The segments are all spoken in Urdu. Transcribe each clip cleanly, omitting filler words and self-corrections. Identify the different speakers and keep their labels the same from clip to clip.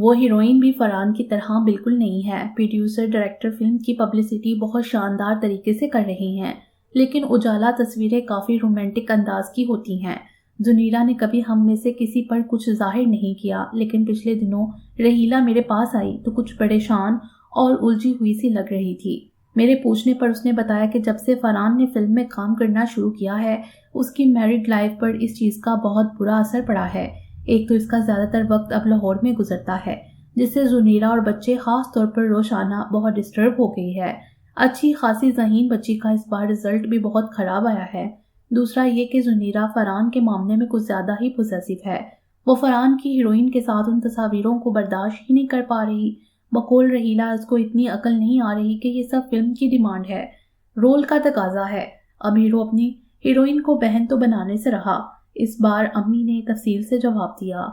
Speaker 1: وہ ہیروئن بھی فرحان کی طرح بالکل نہیں ہے۔ پروڈیوسر ڈائریکٹر فلم کی پبلسٹی بہت شاندار طریقے سے کر رہے ہیں، لیکن اجالا تصویریں کافی رومانٹک انداز کی ہوتی ہیں۔ زنیرا نے کبھی ہم میں سے کسی پر کچھ ظاہر نہیں کیا، لیکن پچھلے دنوں رحیلہ میرے پاس آئی تو کچھ پریشان اور الجھی ہوئی سی لگ رہی تھی۔ میرے پوچھنے پر اس نے بتایا کہ جب سے فرحان نے فلم میں کام کرنا شروع کیا ہے، اس کی میرڈ لائف پر اس چیز کا بہت برا اثر پڑا ہے۔ ایک تو اس کا زیادہ تر وقت اب لاہور میں گزرتا ہے، جس سے زنیرا اور بچے خاص طور پر روشانہ بہت ڈسٹرب ہو گئی ہے۔ اچھی خاصی ذہین بچی کا اس بار رزلٹ بھی بہت خراب آیا ہے۔ دوسرا یہ کہ زنیرا فرحان کے معاملے میں کچھ زیادہ ہی پوزیسو ہے۔ وہ فرحان کی ہیروئن کے ساتھ ان تصاویروں کو برداشت ہی نہیں کر پا رہی۔ بقول رحیلہ اس کو اتنی عقل نہیں آ رہی کہ یہ سب فلم کی ڈیمانڈ ہے، رول کا تقاضا ہے۔ اب ہیرو اپنی ہیروئن کو بہن تو بنانے سے رہا۔ اس بار امی نے تفصیل سے جواب دیا۔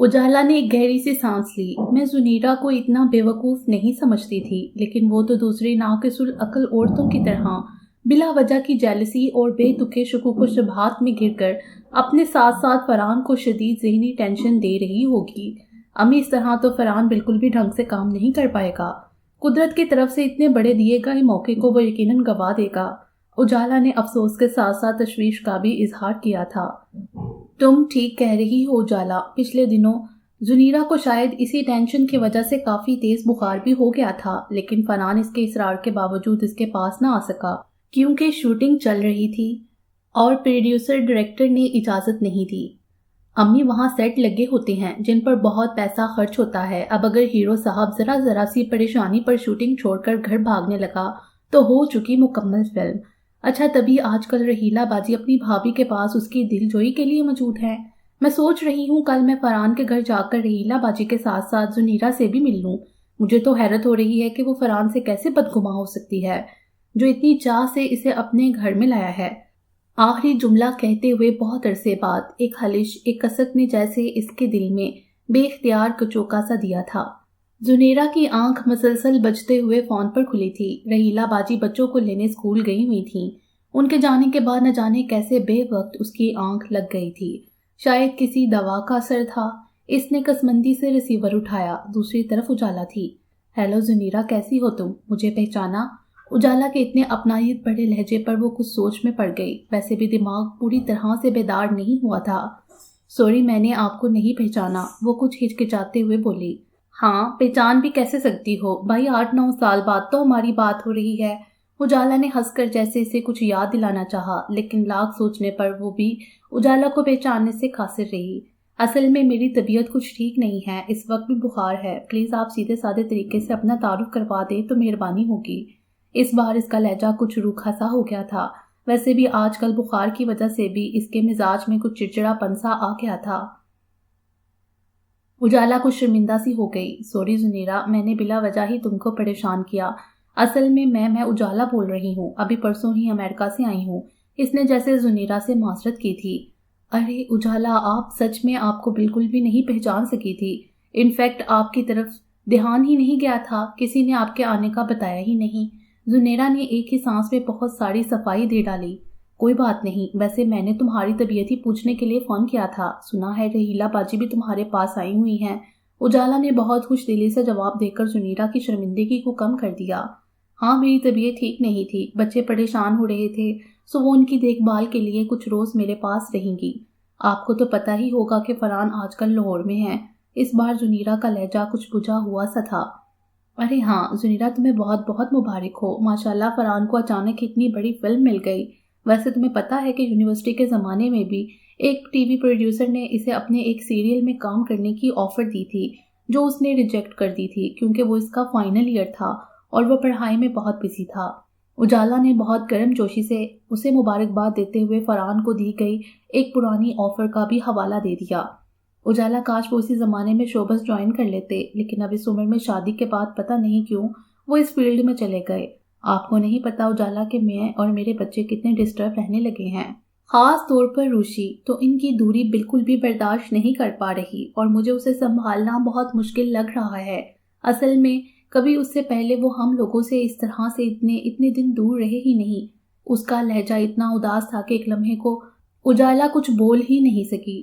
Speaker 1: اجالا نے ایک گہری سی سانس لی۔ میں زنیرا کو اتنا بے وقوف نہیں سمجھتی تھی، لیکن وہ تو دوسری ناقص العقل عورتوں کی طرح بلا وجہ کی جیلسی اور بے تکے شکوک و شبہات میں گر کر اپنے ساتھ ساتھ فرحان کو شدید ذہنی ٹینشن دے رہی ہوگی۔ امی اس طرح تو فرحان بالکل بھی ڈھنگ سے کام نہیں کر پائے گا۔ قدرت کی طرف سے اتنے بڑے دیے گئے موقع کو وہ یقیناً گوا دے گا۔ اجالا نے افسوس کے ساتھ ساتھ تشویش کا بھی اظہار کیا تھا۔ تم ٹھیک کہہ رہی ہو اجالا، پچھلے دنوں زنیرا کو شاید اسی ٹینشن کی وجہ سے کافی تیز بخار بھی ہو گیا تھا، لیکن فرحان اس کے اصرار کے باوجود اس کے پاس نہ آ سکا کیونکہ شوٹنگ چل رہی تھی اور پروڈیوسر ڈائریکٹر نے اجازت نہیں دی۔ امی وہاں سیٹ لگے ہوتے ہیں جن پر بہت پیسہ خرچ ہوتا ہے۔ اب اگر ہیرو صاحب ذرا سی پریشانی پر شوٹنگ چھوڑ کر گھر بھاگنے لگا تو ہو چکی مکمل فلم۔ اچھا تبھی آج کل رحیلہ باجی اپنی بھابھی کے پاس اس کی دل جوئی کے لیے موجود ہے۔ میں سوچ رہی ہوں کل میں فرحان کے گھر جا کر رحیلہ باجی کے ساتھ ساتھ زنیرا سے بھی مل لوں۔ مجھے تو حیرت ہو رہی ہے کہ وہ فرحان سے کیسے بدگماں ہو سکتی ہے جو اتنی چاہ سے اسے اپنے گھر میں لایا ہے۔ آخری جملہ کہتے ہوئے بہت عرصے بعد ایک خلش، ایک کسک نے جیسے اس کے دل میں بے اختیار کچوکا سا دیا تھا۔ زنیرا کی آنکھ مسلسل بجتے ہوئے فون پر کھلی تھی۔ رحیلہ باجی بچوں کو لینے اسکول گئی ہوئی تھیں۔ ان کے جانے کے بعد نہ جانے کیسے بے وقت اس کی آنکھ لگ گئی تھی۔ شاید کسی دوا کا اثر تھا۔ اس نے قسمندی سے ریسیور اٹھایا۔ دوسری طرف اجالا تھی۔ ہیلو زنیرا، کیسی ہو تم؟ مجھے پہچانا؟ اجالا کے اتنے اپنائیت بڑے لہجے پر وہ کچھ سوچ میں پڑ گئی۔ ویسے بھی دماغ پوری طرح سے بیدار نہیں ہوا تھا۔ سوری، میں نے آپ کو نہیں پہچانا، وہ کچھ ہچکچاتے ہوئے بولی۔ ہاں، پہچان بھی کیسے سکتی ہو بھائی، 8-9 سال بعد تو ہماری بات ہو رہی ہے۔ اجالا نے ہنس کر جیسے اسے کچھ یاد دلانا چاہا، لیکن لاکھ سوچنے پر وہ بھی اجالا کو پہچاننے سے قاصر رہی۔ اصل میں میری طبیعت کچھ ٹھیک نہیں ہے، اس وقت بھی بخار ہے۔ پلیز آپ سیدھے سادے طریقے سے اپنا تعارف کروا دیں تو مہربانی ہوگی۔ اس بار اس کا لہجہ کچھ روکھا سا ہو گیا تھا۔ ویسے بھی آج کل بخار کی وجہ سے بھی اس کے مزاج میں کچھ چڑچڑا پن سا آ گیا تھا۔ اجالا کچھ شرمندہ سی ہو گئی۔ سوری زنیرا، میں نے بلا وجہ ہی تم کو پریشان کیا۔ اصل میں اجالا بول رہی ہوں، ابھی پرسوں ہی امریکہ سے آئی ہوں۔ اس نے جیسے زنیرا سے معذرت کی تھی۔ ارے اجالا، آپ سچ میں آپ کو بالکل بھی نہیں پہچان سکی تھی۔ انفیکٹ آپ کی طرف دھیان ہی نہیں گیا تھا، کسی نے آپ کے آنے کا بتایا ہی نہیں۔ زنیرا نے ایک ہی سانس میں بہت ساری صفائی دے ڈالی۔ کوئی بات نہیں، ویسے میں نے تمہاری طبیعت ہی پوچھنے کے لیے فون کیا تھا۔ سنا ہے رحیلہ باجی بھی تمہارے پاس آئی ہوئی ہیں۔ اجالا نے بہت خوش دلی سے جواب دے کر زنیرا کی شرمندگی کو کم کر دیا۔ ہاں، میری طبیعت ٹھیک نہیں تھی، بچے پریشان ہو رہے تھے، سو وہ ان کی دیکھ بھال کے لیے کچھ روز میرے پاس رہیں گی۔ آپ کو تو پتہ ہی ہوگا کہ فرحان آج کل لاہور میں ہے۔ اس بار زنیرا کا لہجہ کچھ بجھا ہوا سا تھا۔ ارے ہاں زنیرا، تمہیں بہت بہت مبارک ہو، ماشاءاللہ فرحان کو اچانک اتنی بڑی فلم مل گئی۔ ویسے تمہیں پتہ ہے کہ یونیورسٹی کے زمانے میں بھی ایک ٹی وی پروڈیوسر نے اسے اپنے ایک سیریل میں کام کرنے کی آفر دی تھی، جو اس نے ریجیکٹ کر دی تھی کیونکہ وہ اس کا فائنل ایئر تھا اور وہ پڑھائی میں بہت بزی تھا۔ اجالا نے بہت گرم جوشی سے اسے مبارکباد دیتے ہوئے فرحان کو دی گئی ایک پرانی آفر کا بھی حوالہ دے دیا۔ اجالا کاش وہ اسی زمانے میں شوبز جوائن کر لیتے، لیکن اب اس عمر میں شادی کے بعد پتہ نہیں کیوں وہ اس فیلڈ میں چلے گئے۔ آپ کو نہیں پتا اجالا کہ میں اور میرے بچے کتنے ڈسٹرب رہنے لگے ہیں، خاص طور پر روشی تو ان کی دوری بالکل بھی برداشت نہیں کر پا رہی اور مجھے اسے سنبھالنا بہت مشکل لگ رہا ہے۔ اصل میں کبھی اس سے پہلے وہ ہم لوگوں سے اس طرح سے اتنے دن دور رہے ہی نہیں۔ اس کا لہجہ اتنا اداس تھا کہ ایک لمحے کو اجالا کچھ بول ہی نہیں سکی۔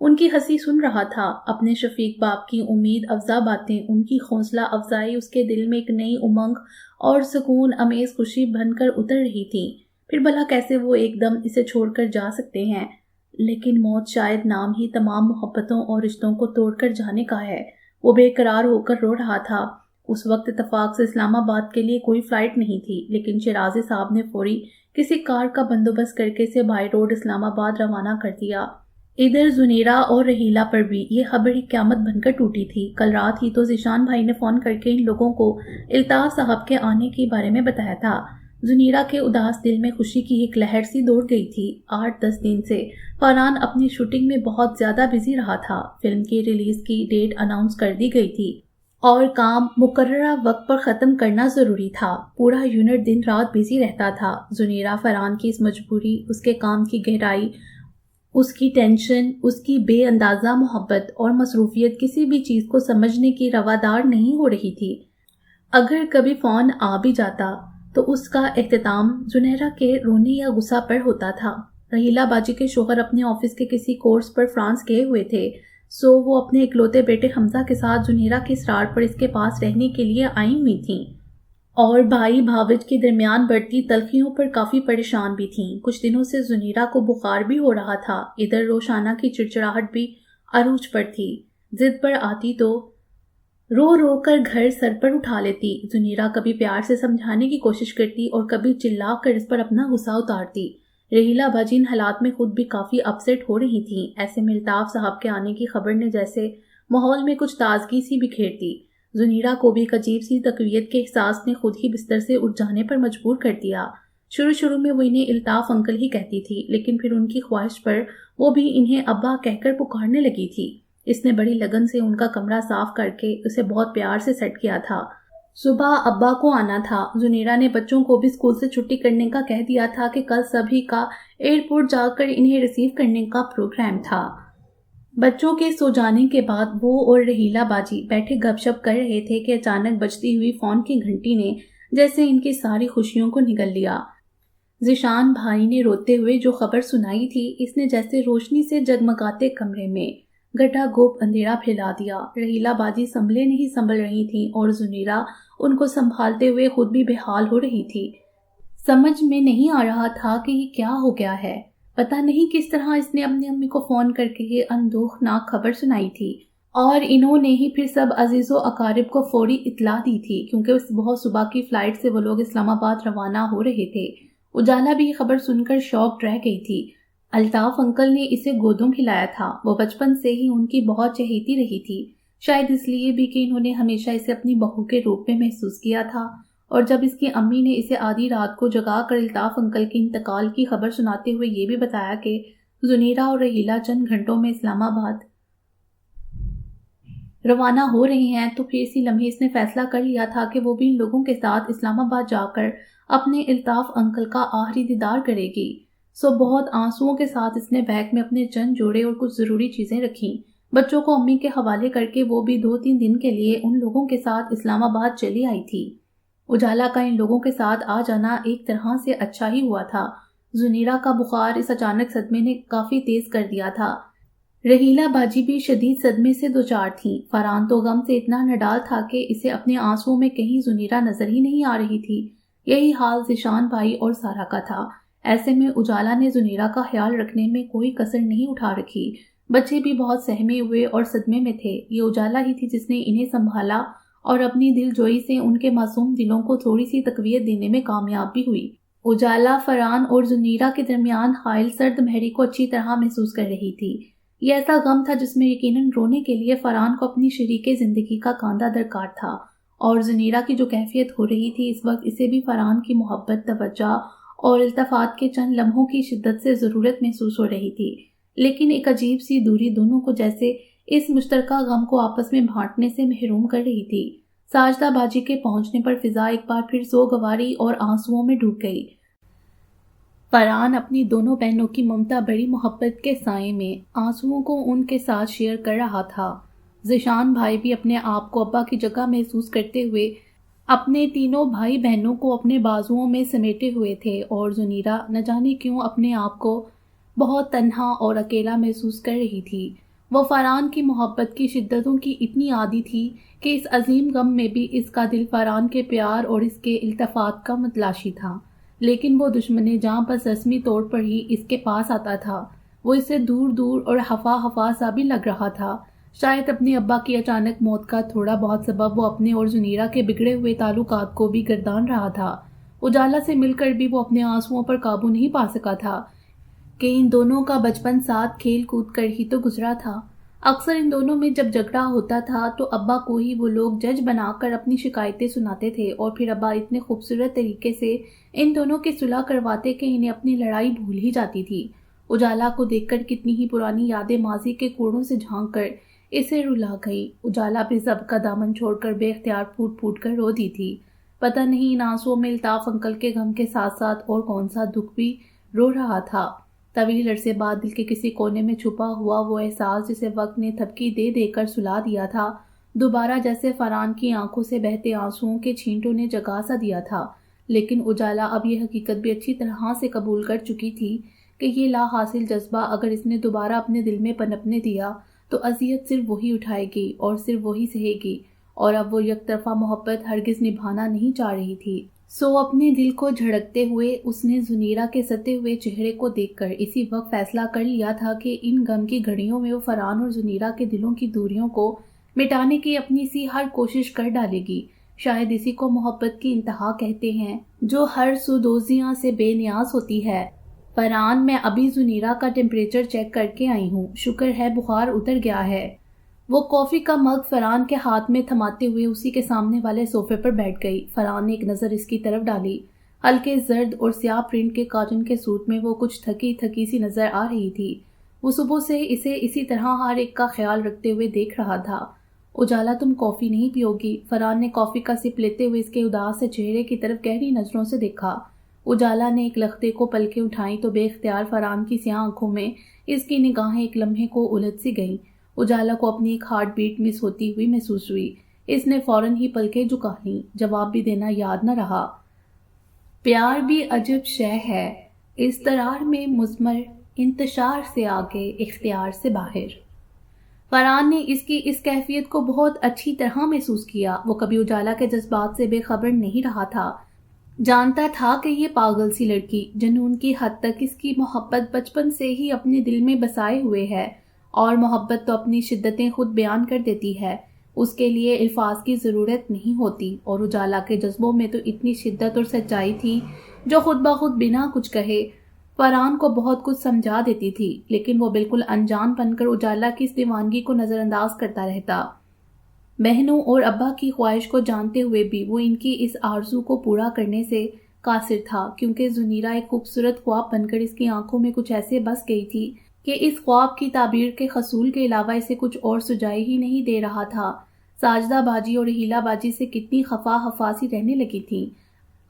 Speaker 1: ان کی ہنسی سن رہا تھا، اپنے شفیق باپ کی امید افزا باتیں، ان کی حوصلہ افزائی اس کے دل میں ایک نئی امنگ اور سکون امیز خوشی بن کر اتر رہی تھی۔ پھر بھلا کیسے وہ ایک دم اسے چھوڑ کر جا سکتے ہیں؟ لیکن موت شاید نام ہی تمام محبتوں اور رشتوں کو توڑ کر جانے کا ہے۔ وہ بے قرار ہو کر رو رہا تھا۔ اس وقت اتفاق سے اسلام آباد کے لیے کوئی فلائٹ نہیں تھی، لیکن شیرازی صاحب نے فوری کسی کار کا بندوبست کر کے اسے بائی روڈ اسلام آباد روانہ کر دیا۔ ادھر زنیرہ اور رحیلہ پر بھی یہ خبر ہی قیامت بن کر ٹوٹی تھی۔ کل رات ہی تو ذیشان بھائی نے فون کر کے ان لوگوں کو الطاف صاحب کے آنے کے بارے میں بتایا تھا۔ زنیرہ کے اداس دل میں خوشی کی ایک لہر سی دوڑ گئی تھی۔ 8-10 دن سے فرحان اپنی شوٹنگ میں بہت زیادہ بزی رہا تھا۔ فلم کی ریلیز کی ڈیٹ اناؤنس کر دی گئی تھی اور کام مقررہ وقت پر ختم کرنا ضروری تھا۔ پورا یونٹ دن رات بزی رہتا تھا۔ زنیرہ فرحان کی اس مجبوری، اس کے کام کی گہرائی، اس کی ٹینشن، اس کی بے اندازہ محبت اور مصروفیت کسی بھی چیز کو سمجھنے کی روادار نہیں ہو رہی تھی۔ اگر کبھی فون آ بھی جاتا تو اس کا اختتام زنیرہ کے رونے یا غصہ پر ہوتا تھا۔ رحیلہ باجی کے شوہر اپنے آفس کے کسی کورس پر فرانس گئے ہوئے تھے، سو وہ اپنے اکلوتے بیٹے حمزہ کے ساتھ زنیرہ کے اصرار پر اس کے پاس رہنے کے لیے آئی ہوئی تھیں، اور بھائی بھاوج کے درمیان بڑھتی تلخیوں پر کافی پریشان بھی تھیں۔ کچھ دنوں سے زنیرہ کو بخار بھی ہو رہا تھا۔ ادھر روشانہ کی چڑچڑاہٹ بھی عروج پر تھی۔ ضد پر آتی تو رو رو کر گھر سر پر اٹھا لیتی۔ زنیرہ کبھی پیار سے سمجھانے کی کوشش کرتی اور کبھی چلا کر اس پر اپنا غصہ اتارتی۔ رحیلہ باجی ان حالات میں خود بھی کافی اپسیٹ ہو رہی تھیں۔ ایسے میں الطاف صاحب کے آنے کی خبر نے جیسے ماحول میں کچھ تازگی سی بکھیر دی۔ زنیرہ کو بھی ایک عجیب سی تقویت کے احساس نے خود ہی بستر سے اٹھ جانے پر مجبور کر دیا۔ شروع میں وہ انہیں الطاف انکل ہی کہتی تھی، لیکن پھر ان کی خواہش پر وہ بھی انہیں ابا کہہ کر پکارنے لگی تھی۔ اس نے بڑی لگن سے ان کا کمرہ صاف کر کے اسے بہت پیار سے سیٹ کیا تھا۔ صبح ابا کو آنا تھا۔ زنیرہ نے بچوں کو بھی اسکول سے چھٹی کرنے کا کہہ دیا تھا کہ کل سبھی کا ایئرپورٹ جا کر انہیں ریسیو کرنے کا پروگرام تھا۔ بچوں کے سو جانے کے بعد وہ اور رحیلہ باجی بیٹھے گپ شپ کر رہے تھے کہ اچانک بجتی ہوئی فون کی گھنٹی نے جیسے ان کی ساری خوشیوں کو نگل لیا۔ ذیشان بھائی نے روتے ہوئے جو خبر سنائی تھی، اس نے جیسے روشنی سے جگمگاتے کمرے میں گٹا گوپ اندھیرا پھیلا دیا۔ رحیلہ باجی سنبھلے نہیں سنبھل رہی تھیں اور زنیرہ ان کو سنبھالتے ہوئے خود بھی بے حال ہو رہی تھی۔ سمجھ میں نہیں آ رہا تھا کہ یہ کیا ہو گیا ہے۔ پتہ نہیں کس طرح اس نے اپنی امی کو فون کر کے یہ اندوہناک خبر سنائی تھی، اور انہوں نے ہی پھر سب عزیز و اقارب کو فوری اطلاع دی تھی، کیونکہ اس بہت صبح کی فلائٹ سے وہ لوگ اسلام آباد روانہ ہو رہے تھے۔ اجالا بھی خبر سن کر شوق رہ گئی تھی۔ الطاف انکل نے اسے گودوں کھلایا تھا۔ وہ بچپن سے ہی ان کی بہت چہیتی رہی تھی، شاید اس لیے بھی کہ انہوں نے ہمیشہ اسے اپنی بہو کے روپ میں محسوس کیا تھا۔ اور جب اس کی امی نے اسے آدھی رات کو جگا کر الطاف انکل کے انتقال کی خبر سناتے ہوئے یہ بھی بتایا کہ زنیرہ اور رحیلہ چند گھنٹوں میں اسلام آباد روانہ ہو رہے ہیں، تو پھر اسی لمحے اس نے فیصلہ کر لیا تھا کہ وہ بھی ان لوگوں کے ساتھ اسلام آباد جا کر اپنے الطاف انکل کا آخری دیدار کرے گی۔ سو بہت آنسوؤں کے ساتھ اس نے بیگ میں اپنے چند جوڑے اور کچھ ضروری چیزیں رکھیں۔ بچوں کو امی کے حوالے کر کے وہ بھی 2-3 دن کے لیے ان لوگوں کے ساتھ اسلام آباد چلی آئی تھی۔ اجالا کا ان لوگوں کے ساتھ آ جانا ایک طرح سے اچھا ہی ہوا تھا۔ زنیرہ کا بخار اس اچانک صدمے نے کافی تیز کر دیا تھا۔ رحیلہ باجی بھی شدید صدمے سے دوچار تھیں۔ فرحان تو غم سے اتنا نڈال تھا کہ اسے اپنے آنسوؤں میں کہیں زنیرہ نظر ہی نہیں آ رہی تھی۔ یہی حال ذیشان بھائی اور سارا کا تھا۔ ایسے میں اجالا نے زنیرہ کا خیال رکھنے میں کوئی کسر نہیں اٹھا رکھی۔ بچے بھی بہت سہمے ہوئے اور صدمے میں تھے۔ یہ اجالا ہی تھی جس نے انہیں سنبھالا اور اپنی دل جوئی سے ان کے معصوم دلوں کو تھوڑی سی تقویت دینے میں کامیاب بھی ہوئی۔ اجالا فرحان اور زنیرہ کے درمیان حائل سرد مہری کو اچھی طرح محسوس کر رہی تھی۔ یہ ایسا غم تھا جس میں یقیناً رونے کے لیے فرحان کو اپنی شریک زندگی کا کاندھا درکار تھا، اور زنیرہ کی جو کیفیت ہو رہی تھی اس وقت، اسے بھی فرحان کی محبت، توجہ اور التفات کے چند لمحوں کی شدت سے ضرورت محسوس ہو رہی تھی۔ لیکن ایک عجیب سی دوری دونوں کو جیسے اس مشترکہ غم کو آپس میں بانٹنے سے محروم کر رہی تھی۔ ساجدہ باجی کے پہنچنے پر فضا ایک بار پھر سوگواری اور آنسوؤں میں ڈوب گئی۔ فرحان اپنی دونوں بہنوں کی ممتا بڑی محبت کے سائے میں آنسوؤں کو ان کے ساتھ شیئر کر رہا تھا۔ ذیشان بھائی بھی اپنے آپ کو ابا کی جگہ محسوس کرتے ہوئے اپنے تینوں بھائی بہنوں کو اپنے بازوؤں میں سمیٹے ہوئے تھے، اور زنیرہ نہ جانے کیوں اپنے آپ کو بہت تنہا اور اکیلا محسوس کر رہی تھی۔ وہ فرحان کی محبت کی شدتوں کی اتنی عادی تھی کہ اس عظیم غم میں بھی اس کا دل فرحان کے پیار اور اس کے التفات کا متلاشی تھا، لیکن وہ دشمن جاں بس رسمی طور پر ہی اس کے پاس آتا تھا۔ وہ اسے دور دور اور ہفا سا بھی لگ رہا تھا۔ شاید اپنے ابا کی اچانک موت کا تھوڑا بہت سبب وہ اپنے اور زنیرہ کے بگڑے ہوئے تعلقات کو بھی گردان رہا تھا۔ اجالا سے مل کر بھی وہ اپنے آنسوؤں پر قابو نہیں پا سکا تھا کہ ان دونوں کا بچپن ساتھ کھیل کود کر ہی تو گزرا تھا۔ اکثر ان دونوں میں جب جھگڑا ہوتا تھا تو ابا کو ہی وہ لوگ جج بنا کر اپنی شکایتیں سناتے تھے، اور پھر ابا اتنے خوبصورت طریقے سے ان دونوں کی صلح کرواتے کہ انہیں اپنی لڑائی بھول ہی جاتی تھی۔ اجالا کو دیکھ کر کتنی ہی پرانی یادیں ماضی کے کوڑوں سے جھانک کر اسے رلا گئی۔ اجالا بھی سب کا دامن چھوڑ کر بے اختیار پھوٹ پھوٹ کر رو دی تھی۔ پتہ نہیں ان آنسوؤں میں الطاف انکل کے غم کے ساتھ ساتھ اور کون سا دکھ بھی رو رہا تھا۔ طویل عرصے بعد دل کے کسی کونے میں چھپا ہوا وہ احساس جسے وقت نے تھپکی دے دے کر سلا دیا تھا، دوبارہ جیسے فرحان کی آنکھوں سے بہتے آنسوؤں کے چھینٹوں نے جگا سا دیا تھا۔ لیکن اجالا اب یہ حقیقت بھی اچھی طرح سے قبول کر چکی تھی کہ یہ لا حاصل جذبہ اگر اس نے دوبارہ اپنے دل میں پنپنے دیا تو اذیت صرف وہی اٹھائے گی اور صرف وہی سہے گی، اور اب وہ یک طرفہ محبت ہرگز نبھانا نہیں چاہ رہی تھی۔ سو اپنے دل کو جھڑکتے ہوئے اس نے زنیرہ کے ستے ہوئے چہرے کو دیکھ کر اسی وقت فیصلہ کر لیا تھا کہ ان غم کی گھڑیوں میں وہ فرحان اور زنیرہ کے دلوں کی دوریوں کو مٹانے کی اپنی سی ہر کوشش کر ڈالے گی۔ شاید اسی کو محبت کی انتہا کہتے ہیں، جو ہر سودوزیاں سے بے نیاز ہوتی ہے۔ فرحان، میں ابھی زنیرہ کا ٹمپریچر چیک کر کے آئی ہوں، شکر ہے بخار اتر گیا ہے۔ وہ کافی کا مگ فرحان کے ہاتھ میں تھماتے ہوئے اسی کے سامنے والے صوفے پر بیٹھ گئی۔ فرحان نے ایک نظر اس کی طرف ڈالی۔ ہلکے زرد اور سیاہ پرنٹ کے کاٹن کے سوٹ میں وہ کچھ تھکی تھکی سی نظر آ رہی تھی۔ وہ صبح سے اسے اسی طرح ہر ایک کا خیال رکھتے ہوئے دیکھ رہا تھا۔ اجالا، تم کافی نہیں پیو گی؟ فرحان نے کافی کا سپ لیتے ہوئے اس کے اداس سے چہرے کی طرف گہری نظروں سے دیکھا۔ اجالا نے ایک لختے کو پلکیں اٹھائیں تو بے اختیار فرحان کی سیاہ آنکھوں میں اس کی نگاہیں ایک لمحے کو الجھ سی گئیں۔ اجالا کو اپنی ایک ہارٹ بیٹ مس ہوتی ہوئی محسوس ہوئی۔ اس نے فوراً ہی پلکیں جھکا لیں، جواب بھی دینا یاد نہ رہا۔ پیار بھی عجب شے ہے، اضطرار میں مضمر، انتشار سے آگے، اختیار سے باہر۔ فرحان نے اس کی اس کیفیت کو بہت اچھی طرح محسوس کیا۔ وہ کبھی اجالا کے جذبات سے بے خبر نہیں رہا تھا، جانتا تھا کہ یہ پاگل سی لڑکی جنون کی حد تک اس کی محبت بچپن سے ہی اپنے دل میں بسائے ہوئے ہے، اور محبت تو اپنی شدتیں خود بیان کر دیتی ہے، اس کے لیے الفاظ کی ضرورت نہیں ہوتی۔ اور اجالا کے جذبوں میں تو اتنی شدت اور سچائی تھی جو خود بخود بنا کچھ کہے فرحان کو بہت کچھ سمجھا دیتی تھی، لیکن وہ بالکل انجان بن کر اجالا کی اس دیوانگی کو نظر انداز کرتا رہتا۔ بہنوں اور ابا کی خواہش کو جانتے ہوئے بھی وہ ان کی اس آرزو کو پورا کرنے سے قاصر تھا، کیونکہ زنیرہ ایک خوبصورت خواب بن کر اس کی آنکھوں میں کچھ ایسے بس گئی تھی کہ اس خواب کی تعبیر کے حصول کے علاوہ اسے کچھ اور سجائی ہی نہیں دے رہا تھا۔ ساجدہ باجی اور ہیلا باجی سے کتنی خفا سی رہنے لگی تھی۔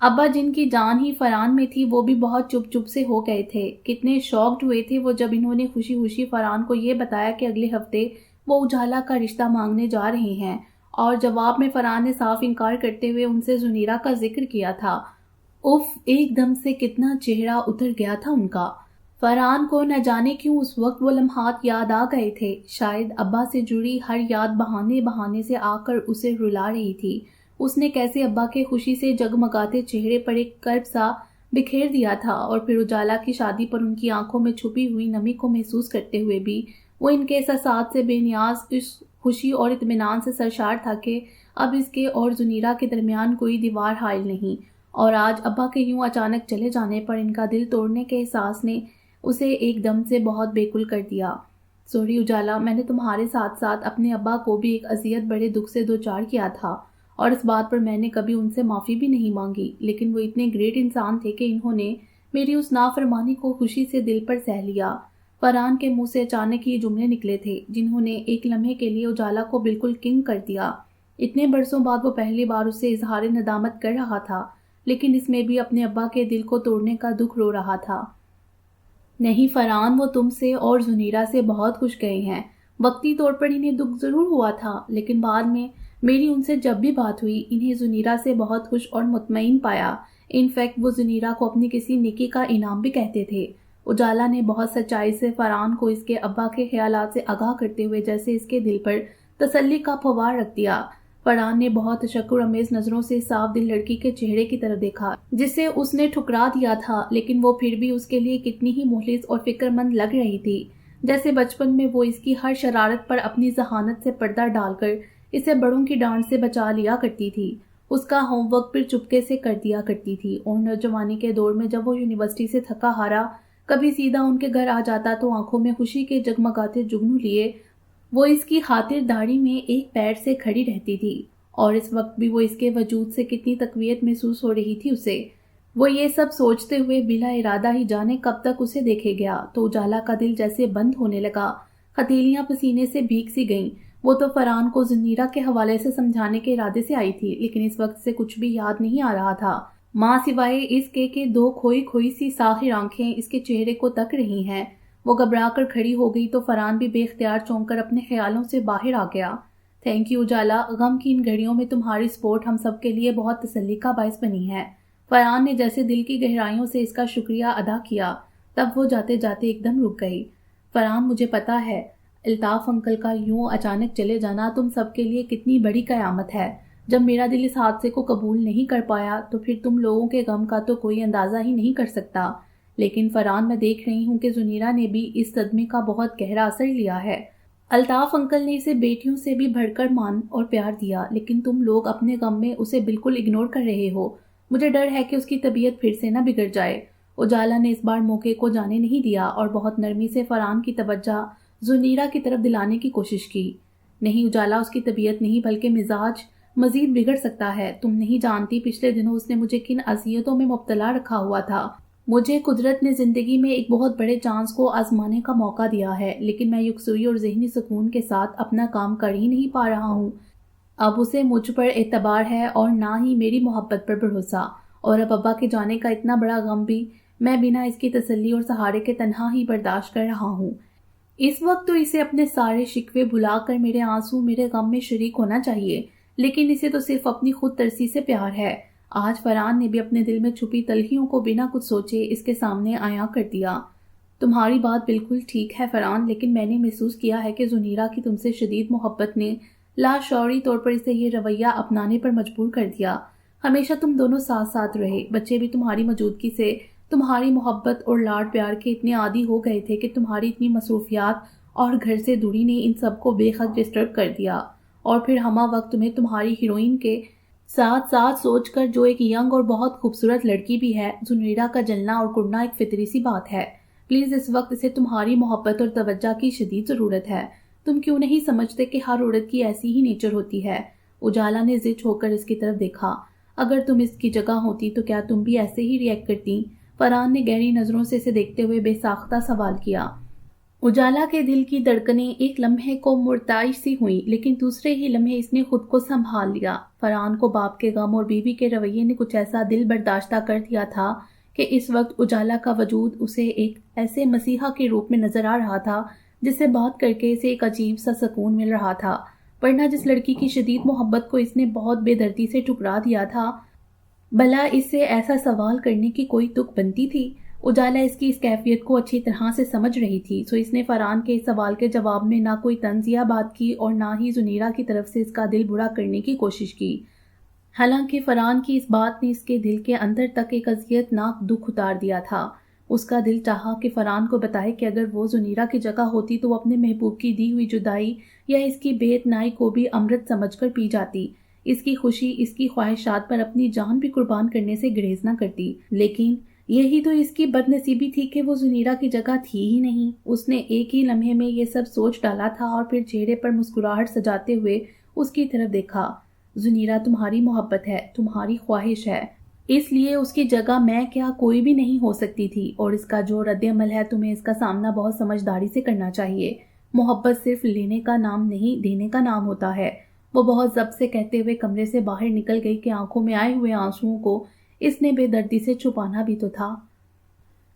Speaker 1: ابا جن کی جان ہی فرحان میں تھی وہ بھی بہت چپ چپ سے ہو گئے تھے۔ کتنے شاکڈ ہوئے تھے وہ جب انہوں نے خوشی خوشی فرحان کو یہ بتایا کہ اگلے ہفتے وہ اجالا کا رشتہ مانگنے جا رہے ہیں، اور جواب میں فرحان نے صاف انکار کرتے ہوئے ان سے زنیرہ کا ذکر کیا تھا۔ اف، ایک دم سے کتنا چہرہ اتر گیا تھا ان کا۔ فرحان کو نہ جانے کیوں اس وقت وہ لمحات یاد آ گئے تھے۔ شاید ابا سے جڑی ہر یاد بہانے سے آ کر اسے رلا رہی تھی۔ اس نے کیسے ابا کے خوشی سے جگمگاتے چہرے پر ایک کرب سا بکھیر دیا تھا، اور پھر اجالا کی شادی پر ان کی آنکھوں میں چھپی ہوئی نمی کو محسوس کرتے ہوئے بھی وہ ان کے احساسات سے بے نیاز اس خوشی اور اطمینان سے سرشار تھا کہ اب اس کے اور زنیرہ کے درمیان کوئی دیوار حائل نہیں۔ اور آج ابا کے یوں اچانک چلے جانے پر ان کا دل توڑنے کے احساس نے اسے ایک دم سے بہت بیکل کر دیا۔ سوری اجالا، میں نے تمہارے ساتھ ساتھ اپنے ابا کو بھی ایک اذیت بڑے دکھ سے دوچار کیا تھا، اور اس بات پر میں نے کبھی ان سے معافی بھی نہیں مانگی، لیکن وہ اتنے گریٹ انسان تھے کہ انہوں نے میری اس نافرمانی کو خوشی سے دل پر سہ لیا۔ فرحان کے منہ سے اچانک یہ جملے نکلے تھے جنہوں نے ایک لمحے کے لیے اجالا کو بالکل کنگ کر دیا۔ اتنے برسوں بعد وہ پہلی بار اس سے اظہار ندامت کر رہا تھا، لیکن اس میں بھی اپنے ابا کے دل کو توڑنے کا دکھ رو رہا تھا۔ نہیں فرحان، وہ تم سے اور زنیرہ سے بہت خوش گئے ہیں۔ وقتی طور پر انہیں دکھ ضرور ہوا تھا، لیکن بعد میں میری ان سے جب بھی بات ہوئی انہیں زنیرہ سے بہت خوش اور مطمئن پایا۔ ان فیکٹ وہ زنیرہ کو اپنی کسی نیکی کا انعام بھی کہتے تھے۔ اجالا نے بہت سچائی سے فرحان کو اس کے ابا کے خیالات سے آگاہ کرتے ہوئے جیسے اس کے دل پر تسلی کا پھوار رکھ دیا۔ فرحان نے بہت تشکر امیز نظروں سے صاف دل لڑکی کے چہرے کی طرف دیکھا جسے اس نے ٹھکرا دیا تھا، لیکن وہ پھر بھی اس کے لیے کتنی ہی مخلص اور فکر مند لگ رہی تھی، جیسے بچپن میں وہ اس کی ہر شرارت پر اپنی ذہانت سے پردہ ڈال کر اسے بڑوں کی ڈانٹ سے بچا لیا کرتی تھی۔ اس کا ہوم ورک پھر چپکے سے کر دیا کرتی تھی، اور نوجوانی کے دور میں جب وہ یونیورسٹی سے تھکا ہارا کبھی سیدھا ان کے گھر آ جاتا تو آنکھوں میں خوشی کے جگمگاتے جگنو لیے وہ اس کی خاطرداری میں ایک پیر سے کھڑی رہتی تھی، اور اس وقت بھی وہ اس کے وجود سے کتنی تقویت محسوس ہو رہی تھی اسے۔ وہ یہ سب سوچتے ہوئے بلا ارادہ ہی جانے کب تک اسے دیکھے گیا تو اجالا کا دل جیسے بند ہونے لگا، ہتھیلیاں پسینے سے بھیگ سی گئیں۔ وہ تو فرحان کو زنیرہ کے حوالے سے سمجھانے کے ارادے سے آئی تھی، لیکن اس وقت سے کچھ بھی یاد نہیں آ رہا تھا، ماں سوائے اس کے کہ دو کھوئی کھوئی سی ساحر آنکھیں اس کے چہرے کو تک رہی ہیں۔ وہ گھبرا کر کھڑی ہو گئی تو فرحان بھی بے اختیار چونک کر اپنے خیالوں سے باہر آ گیا۔ تھینک یو اجالا، غم کی ان گھڑیوں میں تمہاری سپورٹ ہم سب کے لیے بہت تسلی کا باعث بنی ہے۔ فرحان نے جیسے دل کی گہرائیوں سے اس کا شکریہ ادا کیا، تب وہ جاتے جاتے ایک دم رک گئی۔ فرحان، مجھے پتا ہے الطاف انکل کا یوں اچانک چلے جانا تم سب کے لیے کتنی بڑی قیامت ہے۔ جب میرا دل اس حادثے کو قبول نہیں کر پایا تو پھر تم لوگوں کے غم کا تو کوئی اندازہ ہی نہیں کر سکتا، لیکن فرحان میں دیکھ رہی ہوں کہ زنیرہ نے بھی اس صدمے کا بہت گہرا اثر لیا ہے۔ الطاف انکل نے اسے بیٹیوں سے بھی بڑھ کر مان اور پیار دیا، لیکن تم لوگ اپنے غم میں اسے بالکل اگنور کر رہے ہو۔ مجھے ڈر ہے کہ اس کی طبیعت پھر سے نہ بگڑ جائے۔ اجالا نے اس بار موقع کو جانے نہیں دیا اور بہت نرمی سے فرحان کی توجہ زنیرہ کی طرف دلانے کی کوشش کی۔ نہیں اجالا، اس کی طبیعت نہیں بلکہ مزاج مزید بگڑ سکتا ہے۔ تم نہیں جانتی پچھلے دنوں اس نے مجھے کن اذیتوں میں مبتلا رکھا ہوا تھا۔ مجھے قدرت نے زندگی میں ایک بہت بڑے چانس کو آزمانے کا موقع دیا ہے، لیکن میں یکسوئی اور ذہنی سکون کے ساتھ اپنا کام کر ہی نہیں پا رہا ہوں۔ اب اسے مجھ پر اعتبار ہے اور نہ ہی میری محبت پر بھروسہ، اور اب ابا کے جانے کا اتنا بڑا غم بھی میں بنا اس کی تسلی اور سہارے کے تنہا ہی برداشت کر رہا ہوں۔ اس وقت تو اسے اپنے سارے شکوے بھلا کر میرے آنسو میرے غم میں شریک ہونا چاہیے، لیکن اسے تو صرف اپنی خود ترسی سے پیار ہے۔ آج فرحان نے بھی اپنے دل میں چھپی تلخیوں کو بنا کچھ سوچے اس کے سامنے عیاں کر دیا۔ تمہاری بات بالکل ٹھیک ہے فرحان، لیکن میں نے محسوس کیا ہے کہ زنیرہ کی تم سے شدید محبت نے لاشعوری طور پر اسے یہ رویہ اپنانے پر مجبور کر دیا۔ ہمیشہ تم دونوں ساتھ ساتھ رہے، بچے بھی تمہاری موجودگی سے تمہاری محبت اور لاڈ پیار کے اتنے عادی ہو گئے تھے کہ تمہاری اتنی مصروفیات اور گھر سے دوری نے ان سب کو بے حد ڈسٹرب کر دیا، اور پھر ہمہ وقت تمہیں تمہاری ہیروئن کے ساتھ ساتھ سوچ کر جو ایک ینگ اور بہت خوبصورت لڑکی بھی ہے، زنیرہ کا جلنا اور کڑنا ایک فطری سی بات ہے۔ پلیز اس وقت اسے تمہاری محبت اور توجہ کی شدید ضرورت ہے۔ تم کیوں نہیں سمجھتے کہ ہر عورت کی ایسی ہی نیچر ہوتی ہے؟ اجالا نے ضد ہو کر اس کی طرف دیکھا۔ اگر تم اس کی جگہ ہوتی تو کیا تم بھی ایسے ہی ریئیکٹ کرتی؟ فرحان نے گہری نظروں سے اسے دیکھتے ہوئے بے ساختہ سوال کیا۔ اجالا کے دل کی دھڑکنیں ایک لمحے کو مرتعش سی ہوئیں، لیکن دوسرے ہی لمحے اس نے خود کو سنبھال لیا۔ فرحان کو باپ کے غم اور بیوی کے رویے نے کچھ ایسا دل برداشتہ کر دیا تھا کہ اس وقت اجالا کا وجود اسے ایک ایسے مسیحا کے روپ میں نظر آ رہا تھا جس سے بات کر کے اسے ایک عجیب سا سکون مل رہا تھا، ورنہ جس لڑکی کی شدید محبت کو اس نے بہت بے دردی سے ٹھکرا دیا تھا، بھلا اس سے ایسا سوال کرنے کی کوئی تک بنتی تھی؟ اجالا اس کی اس کیفیت کو اچھی طرح سے سمجھ رہی تھی، سو اس نے فرحان کے اس سوال کے جواب میں نہ کوئی طنز یا بات کی اور نہ ہی زنیرہ کی طرف سے اس کا دل برا کرنے کی کوشش کی۔ حالانکہ فرحان کی اس بات نے اس کے دل کے اندر تک ایک اذیت ناک دکھ اتار دیا تھا۔ اس کا دل چاہا کہ فرحان کو بتائے کہ اگر وہ زنیرہ کی جگہ ہوتی تو وہ اپنے محبوب کی دی ہوئی جدائی یا اس کی بے اتنائی کو بھی امرت سمجھ کر پی جاتی، اس کی خوشی، اس کی خواہشات پر اپنی جان بھی قربان کرنے سے گریز نہ کرتی۔ لیکن یہی تو اس کی بد نصیبی تھی کہ وہ زنیرہ کی جگہ تھی ہی نہیں۔ اس نے ایک ہی لمحے میں یہ سب سوچ ڈالا تھا اور پھر چہرے پر مسکراہٹ سجاتے ہوئے اس کی طرف دیکھا۔ زنیرہ تمہاری محبت ہے، تمہاری خواہش ہے، اس لیے اس کی جگہ میں کیا کوئی بھی نہیں ہو سکتی تھی، اور اس کا جو رد عمل ہے تمہیں اس کا سامنا بہت سمجھداری سے کرنا چاہیے۔ محبت صرف لینے کا نام نہیں، دینے کا نام ہوتا ہے۔ وہ بہت ضبط سے کہتے ہوئے کمرے سے باہر نکل گئی کہ آنکھوں میں آئے ہوئے آنسوؤں کو اس نے بے دردی سے چھپانا بھی تو تھا۔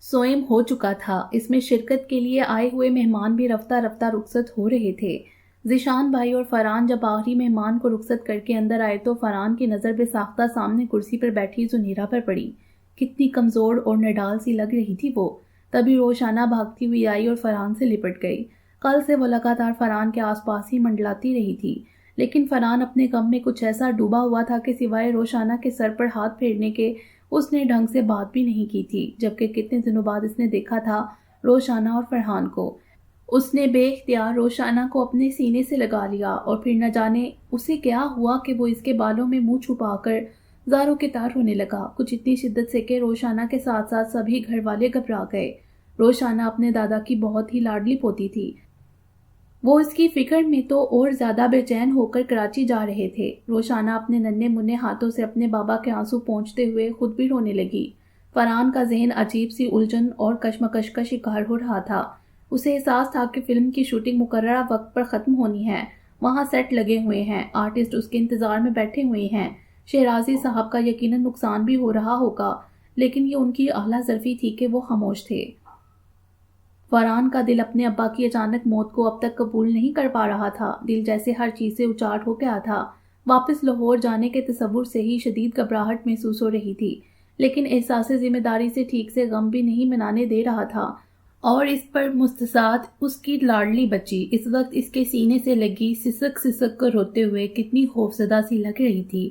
Speaker 1: سوئم ہو چکا تھا، اس میں شرکت کے لیے آئے ہوئے مہمان بھی رفتہ رفتہ رخصت ہو رہے تھے۔ ذیشان بھائی اور فرحان جب آخری مہمان کو رخصت کر کے اندر آئے تو فرحان کی نظر بے ساختہ سامنے کرسی پر بیٹھی زنیرہ پر پڑی۔ کتنی کمزور اور نڈال سی لگ رہی تھی وہ، تبھی روشانہ بھاگتی ہوئی آئی اور فرحان سے لپٹ گئی۔ کل سے وہ لگاتار فرحان کے آس پاس ہی منڈلاتی رہی تھی، لیکن فرحان اپنے غم میں کچھ ایسا ڈوبا ہوا تھا کہ سوائے روشانہ کے سر پر ہاتھ پھیرنے کے اس نے ڈھنگ سے بات بھی نہیں کی تھی، جبکہ کتنے دنوں بعد اس نے دیکھا تھا روشانہ اور فرحان کو۔ اس نے بے اختیار روشانہ کو اپنے سینے سے لگا لیا اور پھر نہ جانے اسے کیا ہوا کہ وہ اس کے بالوں میں منہ چھپا کر زاروں کے تار رونے لگا، کچھ اتنی شدت سے کہ روشانہ کے ساتھ ساتھ سبھی گھر والے گھبرا گئے۔ روشانہ اپنے دادا کی بہت ہی لاڈلی پوتی تھی، وہ اس کی فکر میں تو اور زیادہ بے چین ہو کر کراچی جا رہے تھے۔ روشانہ اپنے ننھے منھے ہاتھوں سے اپنے بابا کے آنسو پونچھتے ہوئے خود بھی رونے لگی۔ فرحان کا ذہن عجیب سی الجھن اور کشمکش کا شکار ہو رہا تھا۔ اسے احساس تھا کہ فلم کی شوٹنگ مقررہ وقت پر ختم ہونی ہے، وہاں سیٹ لگے ہوئے ہیں، آرٹسٹ اس کے انتظار میں بیٹھے ہوئے ہیں۔ شہرازی صاحب کا یقیناً نقصان بھی ہو رہا ہوگا، لیکن یہ ان کی اعلیٰ ظرفی تھی کہ وہ خاموش تھے۔ فرحان کا دل اپنے ابا کی اچانک موت کو اب تک قبول نہیں کر پا رہا تھا، دل جیسے ہر چیز سے اچاٹ ہو گیا تھا۔ واپس لاہور جانے کے تصور سے ہی شدید گھبراہٹ محسوس ہو رہی تھی، لیکن احساس ذمہ داری سے ٹھیک سے غم بھی نہیں منانے دے رہا تھا، اور اس پر مستعد اس کی لاڈلی بچی اس وقت اس کے سینے سے لگی سسک سسک کر روتے ہوئے کتنی خوفزدہ سی لگ رہی تھی،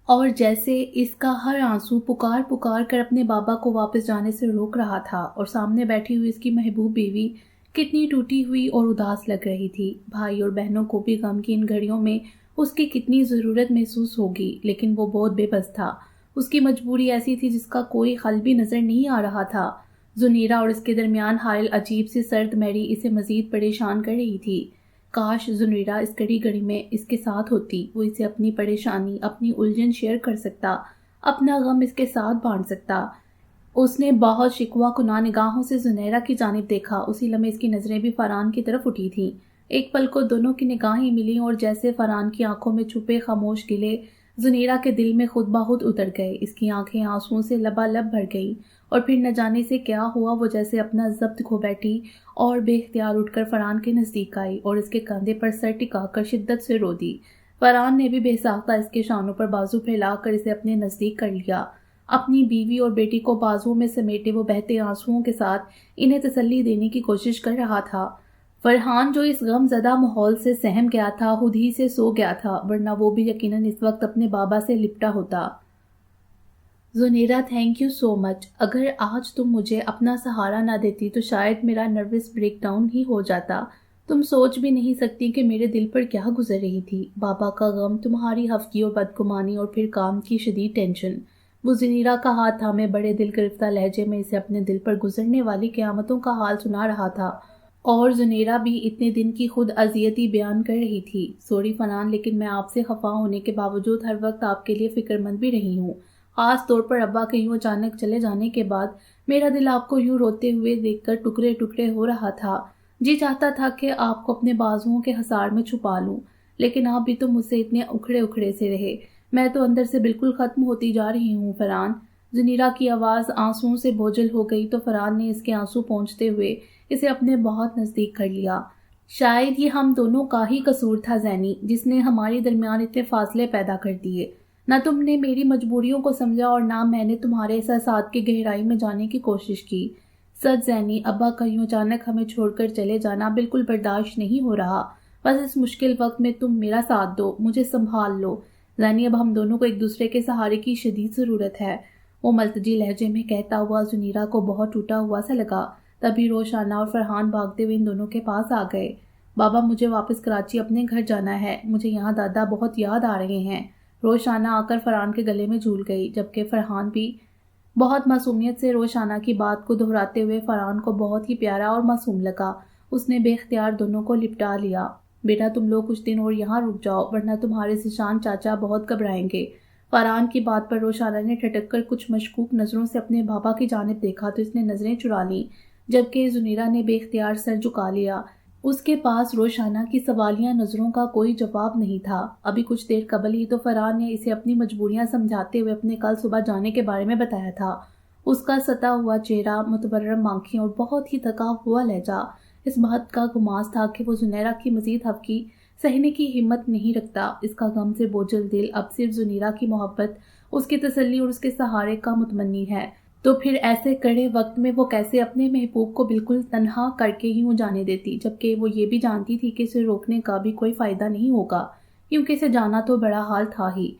Speaker 1: اور جیسے اس کا ہر آنسو پکار پکار کر اپنے بابا کو واپس جانے سے روک رہا تھا، اور سامنے بیٹھی ہوئی اس کی محبوب بیوی کتنی ٹوٹی ہوئی اور اداس لگ رہی تھی۔ بھائی اور بہنوں کو بھی غم کی ان گھڑیوں میں اس کی کتنی ضرورت محسوس ہوگی، لیکن وہ بہت بے بس تھا۔ اس کی مجبوری ایسی تھی جس کا کوئی حل بھی نظر نہیں آ رہا تھا۔ زنیرہ اور اس کے درمیان حائل عجیب سی سرد میری اسے مزید پریشان کر رہی تھی۔ کاش زنیرہ اس کڑی گھڑی میں اس کے ساتھ ہوتی، وہ اسے اپنی پریشانی، اپنی الجھن شیئر کر سکتا، اپنا غم اس کے ساتھ بانٹ سکتا۔ اس نے بہت شکوہ کناں نگاہوں سے زنیرہ کی جانب دیکھا، اسی لمحے اس کی نظریں بھی فرحان کی طرف اٹھی تھیں۔ ایک پل کو دونوں کی نگاہیں ملیں اور جیسے فرحان کی آنکھوں میں چھپے خاموش گلے زنیرہ کے دل میں خود بخود اتر گئے۔ اس کی آنکھیں آنسوؤں سے لبالب بھر گئیں، اور پھر نہ جانے سے کیا ہوا وہ جیسے اپنا ضبط کھو بیٹھی اور بے اختیار اٹھ کر فرحان کے نزدیک آئی اور اس کے کندھے پر سر ٹکا کر شدت سے رو دی۔ فرحان نے بھی بے ساختہ اس کے شانوں پر بازو پھیلا کر اسے اپنے نزدیک کر لیا۔ اپنی بیوی اور بیٹی کو بازوؤں میں سمیٹے وہ بہتے آنسوؤں کے ساتھ انہیں تسلی دینے کی کوشش کر رہا تھا۔ فرحان جو اس غم زدہ ماحول سے سہم گیا تھا خود ہی سے سو گیا تھا، ورنہ وہ بھی یقیناً اس وقت اپنے بابا سے لپٹا ہوتا۔ زنیرہ تھینک یو سو مچ، اگر آج تم مجھے اپنا سہارا نہ دیتی تو شاید میرا نروس بریک ڈاؤن ہی ہو جاتا۔ تم سوچ بھی نہیں سکتی کہ میرے دل پر کیا گزر رہی تھی، بابا کا غم، تمہاری حفکی اور بدگمانی، اور پھر کام کی شدید ٹینشن۔ وہ زنیرہ کا ہاتھ تھامے بڑے دل گرفتہ لہجے میں اسے اپنے دل پر گزرنے والی قیامتوں کا حال سنا رہا تھا، اور زنیرہ بھی اتنے دن کی خود اذیتی بیان کر رہی تھی۔ سوری فرحان، لیکن میں آپ سے خفا ہونے کے باوجود ہر وقت آپ کے لیے فکر مند بھی رہی ہوں، خاص طور پر ابا کے یوں اچانک چلے جانے کے بعد۔ میرا دل آپ کو یوں روتے ہوئے دیکھ کر ٹکڑے ٹکڑے ہو رہا تھا، جی چاہتا تھا کہ آپ کو اپنے بازوؤں کے حصار میں چھپا لوں، لیکن آپ بھی تو مجھ سے اتنے اکھڑے اکھڑے سے رہے، میں تو اندر سے بالکل ختم ہوتی جا رہی ہوں فرحان۔ زنیرہ کی آواز آنسوؤں سے بوجھل ہو گئی تو فرحان نے اس کے آنسو پونچھتے ہوئے اسے اپنے بہت نزدیک کر لیا۔ شاید یہ ہم دونوں کا ہی قصور تھا زینی، جس نے ہمارے درمیان اتنے فاصلے پیدا کر دیے۔ نہ تم نے میری مجبوریوں کو سمجھا اور نہ میں نے تمہارے احساسات کی گہرائی میں جانے کی کوشش کی۔ سچ زینی، ابا کا یوں اچانک ہمیں چھوڑ کر چلے جانا بالکل برداشت نہیں ہو رہا، بس اس مشکل وقت میں تم میرا ساتھ دو، مجھے سنبھال لو زینی، اب ہم دونوں کو ایک دوسرے کے سہارے کی شدید ضرورت ہے۔ وہ ملتجی لہجے میں کہتا ہوا زنیرہ کو بہت ٹوٹا ہوا سا لگا۔ تبھی روشانہ اور فرحان بھاگتے ہوئے ان دونوں کے پاس آ گئے۔ بابا، مجھے واپس کراچی اپنے گھر جانا ہے، مجھے یہاں دادا بہت یاد آ رہے ہیں۔ روشانہ آ کر فرحان کے گلے میں جھول گئی، جبکہ فرحان بھی بہت معصومیت سے روشانہ کی بات کو دہراتے ہوئے فرحان کو بہت ہی پیارا اور معصوم لگا۔ اس نے بے اختیار دونوں کو لپٹا لیا۔ بیٹا، تم لوگ کچھ دن اور یہاں رک جاؤ، ورنہ تمہارے ذیشان چاچا بہت گھبرائیں گے۔ فرحان کی بات پر روشانہ نے ٹھٹک کر کچھ مشکوک نظروں سے اپنے بابا کی جانب دیکھا تو اس نے نظریں چرا لیں، جبکہ زنیرہ نے بے اختیار سر جھکا لیا۔ اس کے پاس روشانہ کی سوالیہ نظروں کا کوئی جواب نہیں تھا۔ ابھی کچھ دیر قبل ہی تو فرحان نے اسے اپنی مجبوریاں سمجھاتے ہوئے اپنے کل صبح جانے کے بارے میں بتایا تھا۔ اس کا ستا ہوا چہرہ، متورم آنکھیں اور بہت ہی تھکا ہوا لہجہ اس بات کا گماس تھا کہ وہ زنیرہ کی مزید حفکی سہنے کی ہمت نہیں رکھتا۔ اس کا غم سے بوجھل دل اب صرف زنیرہ کی محبت، اس کی تسلی اور اس کے سہارے کا متمنی ہے۔ تو پھر ایسے کڑے وقت میں وہ کیسے اپنے محبوب کو بالکل تنہا کر کے ہی جانے دیتی، جبکہ وہ یہ بھی جانتی تھی کہ اسے روکنے کا بھی کوئی فائدہ نہیں ہوگا، کیونکہ اسے جانا تو بڑا حال تھا ہی۔